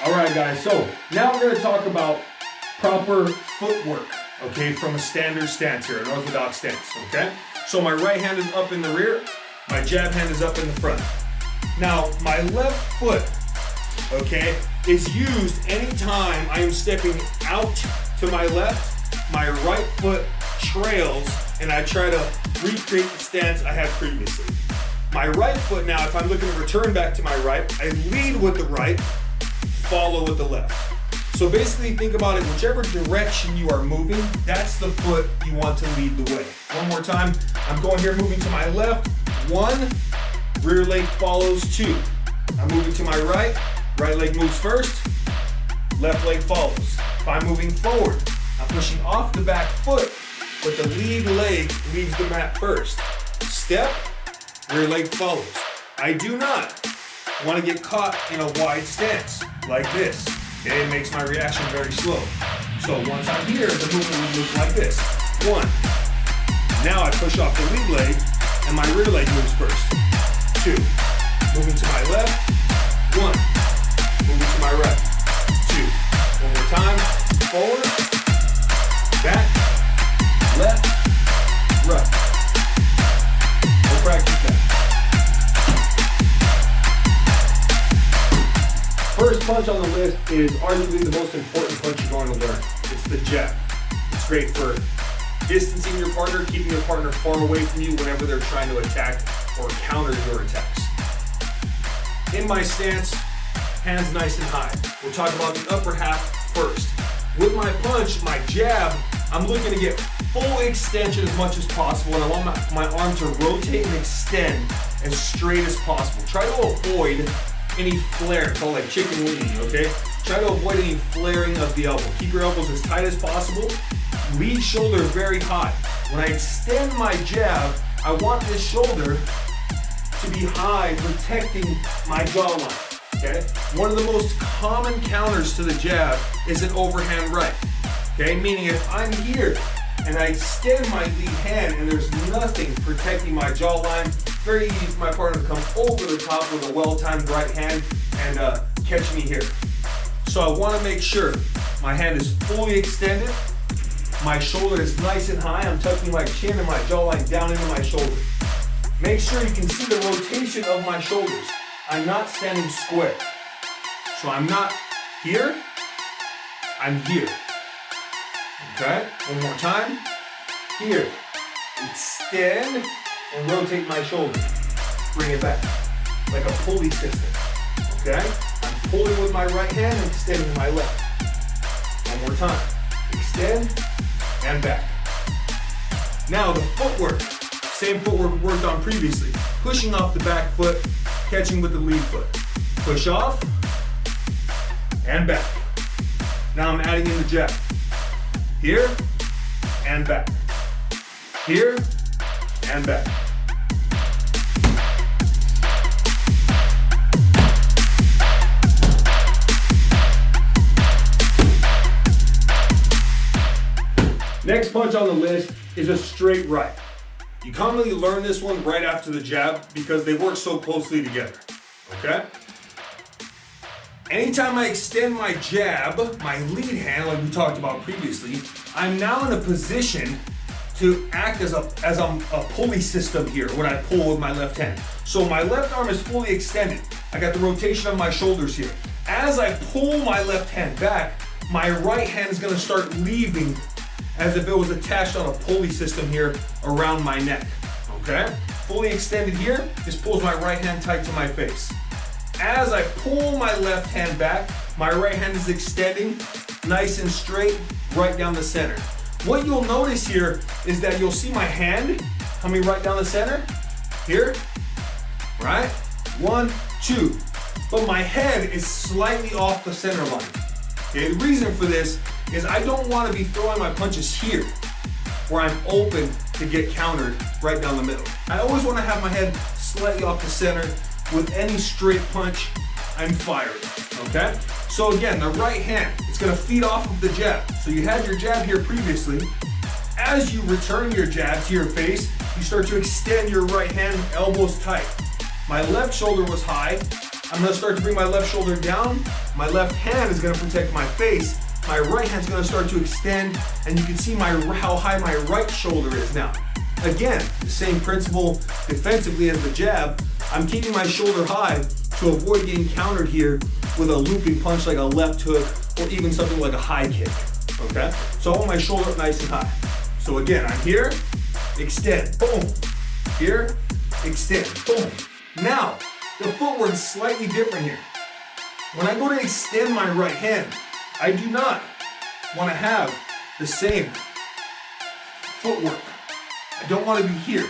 All right, guys, so now we're gonna talk about proper footwork, okay, from a standard stance here, an orthodox stance, okay? So my right hand is up in the rear, my jab hand is up in the front. Now, my left foot, okay, is used anytime I am stepping out to my left, my right foot trails, and I try to recreate the stance I had previously. My right foot now, if I'm looking to return back to my right, I lead with the right, follow with the left. So basically think about it, whichever direction you are moving, that's the foot you want to lead the way. One more time, I'm going here, moving to my left, 1, rear leg follows, 2. I'm moving to my right leg moves first, left leg follows. If I'm moving forward, I'm pushing off the back foot, but the lead leg leaves the mat first. Step, rear leg follows. I do not want to get caught in a wide stance like this. Okay, it makes my reaction very slow. So once I'm here, the movement will move like this. 1. Now I push off the lead leg, and my rear leg moves first. 2. Moving to my left. 1. Moving to my right. 2. One more time. Forward. Back. Left. Right. We'll practice that. First punch on the list is arguably the most important punch you're going to learn. It's the jab. It's great for distancing your partner, keeping your partner far away from you whenever they're trying to attack or counter your attacks. In my stance, hands nice and high. We'll talk about the upper half first. With my punch, my jab, I'm looking to get full extension as much as possible, and I want my arm to rotate and extend as straight as possible. Try to avoid any flare, called like chicken winging, okay? Try to avoid any flaring of the elbow. Keep your elbows as tight as possible. Lead shoulder very high. When I extend my jab, I want this shoulder to be high, protecting my jawline, okay? One of the most common counters to the jab is an overhand right, okay? Meaning if I'm here and I extend my lead hand and there's nothing protecting my jawline, very easy for my partner to come over the top with a well-timed right hand and catch me here. So I want to make sure my hand is fully extended, my shoulder is nice and high, I'm tucking my chin and my jawline down into my shoulder. Make sure you can see the rotation of my shoulders. I'm not standing square. So I'm not here, I'm here. Okay, one more time. Here, extend and rotate my shoulder. Bring it back, like a pulley system. Okay, I'm pulling with my right hand and extending my left. One more time. Extend and back. Now the footwork, same footwork we worked on previously. Pushing off the back foot, catching with the lead foot. Push off and back. Now I'm adding in the jab. Here and back. Here and back. Next punch on the list is a straight right. You commonly learn this one right after the jab because they work so closely together, okay? Anytime I extend my jab, my lead hand, like we talked about previously, I'm now in a position to act as a pulley system here when I pull with my left hand. So my left arm is fully extended. I got the rotation of my shoulders here. As I pull my left hand back, my right hand is gonna start leaving as if it was attached on a pulley system here around my neck, okay? Fully extended here, this pulls my right hand tight to my face. As I pull my left hand back, my right hand is extending nice and straight right down the center. What you'll notice here is that you'll see my hand coming right down the center, here, right? 1, 2. But my head is slightly off the center line. Okay, the reason for this is I don't want to be throwing my punches here where I'm open to get countered right down the middle. I always want to have my head slightly off the center. With any straight punch, I'm firing, okay? So again, the right hand, it's gonna feed off of the jab. So you had your jab here previously. As you return your jab to your face, you start to extend your right hand, elbows tight. My left shoulder was high, I'm gonna start to bring my left shoulder down. My left hand is gonna protect my face. My right hand's gonna start to extend, and you can see how high my right shoulder is now. Again, the same principle defensively as the jab. I'm keeping my shoulder high to avoid getting countered here with a looping punch like a left hook or even something like a high kick, okay? So I want my shoulder up nice and high. So again, I'm here, extend, boom. Here, extend, boom. Now, the footwork is slightly different here. When I go to extend my right hand, I do not want to have the same footwork. I don't want to be here,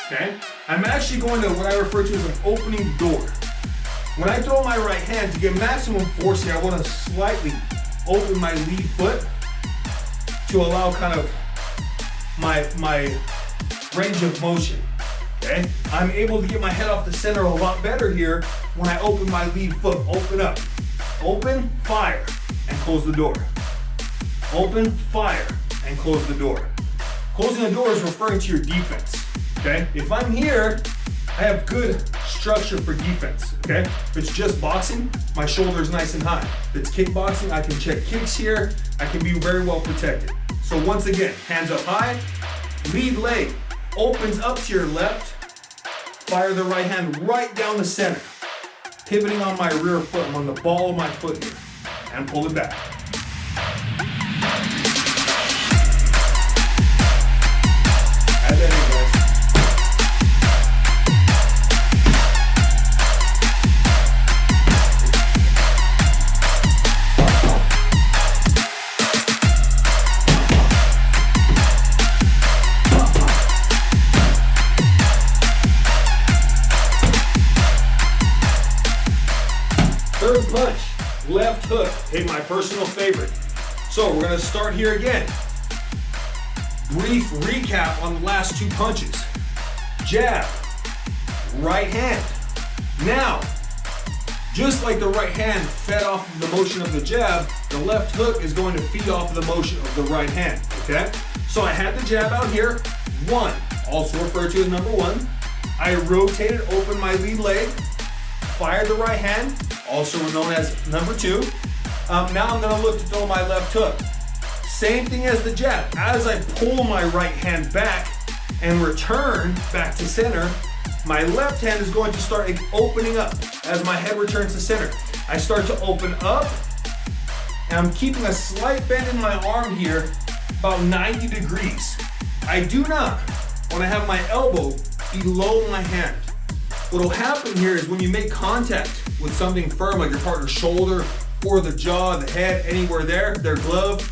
okay? I'm actually going to what I refer to as an opening door. When I throw my right hand to get maximum force here, I want to slightly open my lead foot to allow kind of my range of motion, okay? I'm able to get my head off the center a lot better here when I open my lead foot. Open up, open, fire, and close the door. Open, fire, and close the door. Closing the door is referring to your defense, okay? If I'm here, I have good structure for defense, okay? If it's just boxing, my shoulder is nice and high. If it's kickboxing, I can check kicks here. I can be very well protected. So once again, hands up high, lead leg opens up to your left, fire the right hand right down the center, pivoting on my rear foot. I'm on the ball of my foot here, and pull it back. Add that in, guys. Third punch, left hook, hey, my personal favorite. So we're gonna start here again. Brief recap on the last two punches. Jab, right hand. Now, just like the right hand fed off of the motion of the jab, the left hook is going to feed off of the motion of the right hand, okay? So I had the jab out here, one, also referred to as number one. I rotated, opened my lead leg, fired the right hand, also known as number two. Now I'm gonna look to throw my left hook. Same thing as the jab. As I pull my right hand back and return back to center, my left hand is going to start opening up as my head returns to center. I start to open up, and I'm keeping a slight bend in my arm here, about 90 degrees. I do not want to have my elbow below my hand. What will happen here is when you make contact with something firm like your partner's shoulder or the jaw, the head, anywhere there, their glove,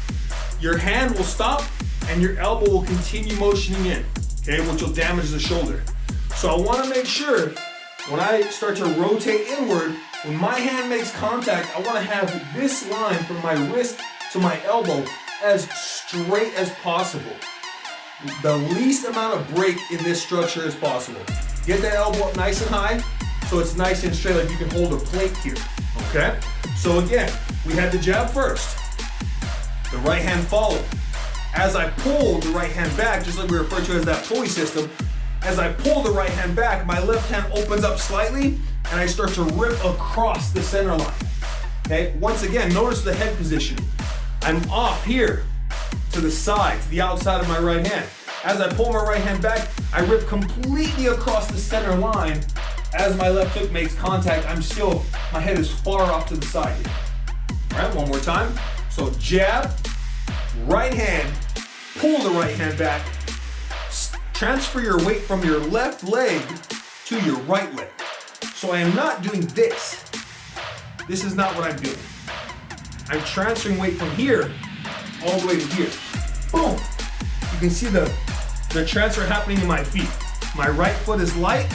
your hand will stop and your elbow will continue motioning in, okay, which will damage the shoulder. So I want to make sure when I start to rotate inward, when my hand makes contact, I want to have this line from my wrist to my elbow as straight as possible. The least amount of break in this structure as possible. Get that elbow up nice and high so it's nice and straight, like you can hold a plate here, okay? So again, we had the jab first. The right hand followed. As I pull the right hand back, just like we refer to as that pulley system, as I pull the right hand back, my left hand opens up slightly and I start to rip across the center line. Okay, once again, notice the head position. I'm off here to the side, to the outside of my right hand. As I pull my right hand back, I rip completely across the center line. As my left hook makes contact, my head is far off to the side here. All right, one more time. So jab, right hand, pull the right hand back, transfer your weight from your left leg to your right leg. So I am not doing this. This is not what I'm doing. I'm transferring weight from here all the way to here. Boom. You can see the transfer happening in my feet. My right foot is light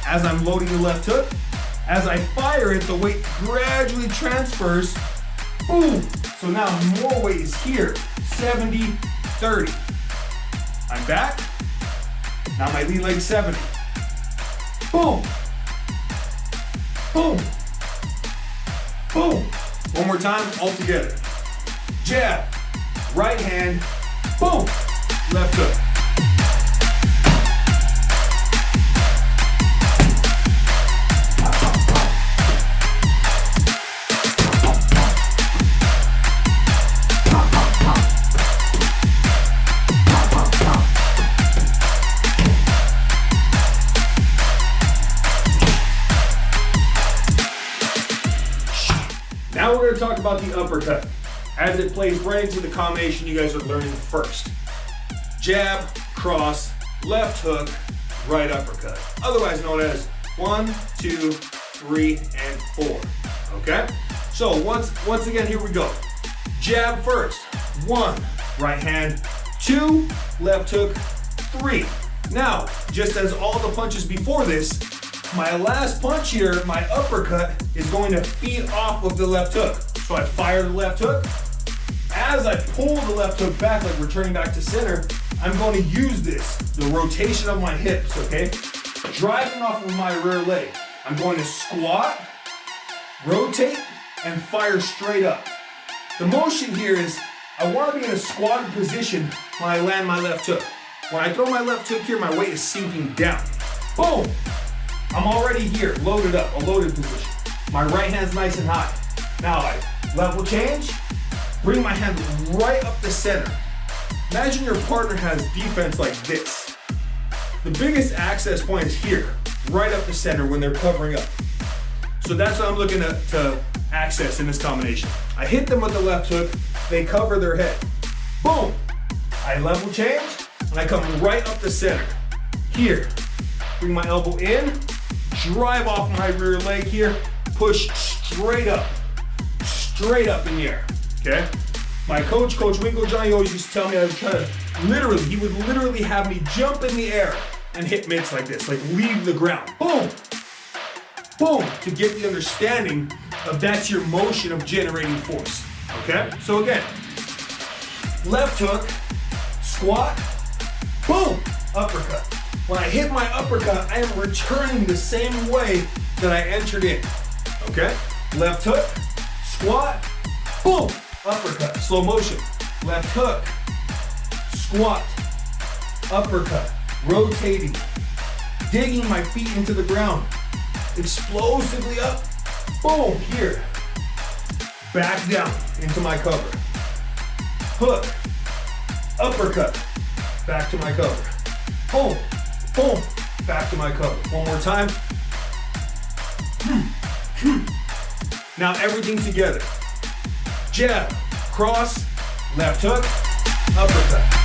as I'm loading the left hook. As I fire it, the weight gradually transfers. Boom. So now more weight is here. 70, 30. I'm back. Now my lead leg 70. Boom. Boom. Boom. One more time, all together. Jab, right hand, boom, left hook. we're gonna talk about the uppercut as it plays right into the combination you guys are learning first. Jab, cross, left hook, right uppercut. Otherwise known as 1, 2, 3, and 4, okay? So once again, here we go. Jab first, 1, right hand, 2, left hook, 3. Now, just as all the punches before this, my last punch here, my uppercut, is going to feed off of the left hook. So I fire the left hook. As I pull the left hook back, like returning back to center, I'm going to use this, the rotation of my hips, okay? Driving off of my rear leg. I'm going to squat, rotate, and fire straight up. The motion here is, I want to be in a squatted position when I land my left hook. When I throw my left hook here, my weight is sinking down. Boom! I'm already here, loaded up, a loaded position. My right hand's nice and high. Now I level change, bring my hand right up the center. Imagine your partner has defense like this. The biggest access point is here, right up the center when they're covering up. So that's what I'm looking to access in this combination. I hit them with the left hook, they cover their head. Boom! I level change, and I come right up the center. Here, bring my elbow in, drive off my rear leg here, push straight up in the air, okay? My coach, Coach Winklejohn, he always used to tell me I would try to he would literally have me jump in the air and hit mitts like this, like leave the ground. Boom, boom, to get the understanding of that's your motion of generating force, okay? So again, left hook, squat, boom, uppercut. When I hit my uppercut, I am returning the same way that I entered in, okay? Left hook, squat, boom, uppercut, slow motion. Left hook, squat, uppercut, rotating, digging my feet into the ground, explosively up, boom, here. Back down into my cover. Hook, uppercut, back to my cover. Boom, boom, back to my cover. One more time. Now everything together. Jab, cross, left hook, uppercut.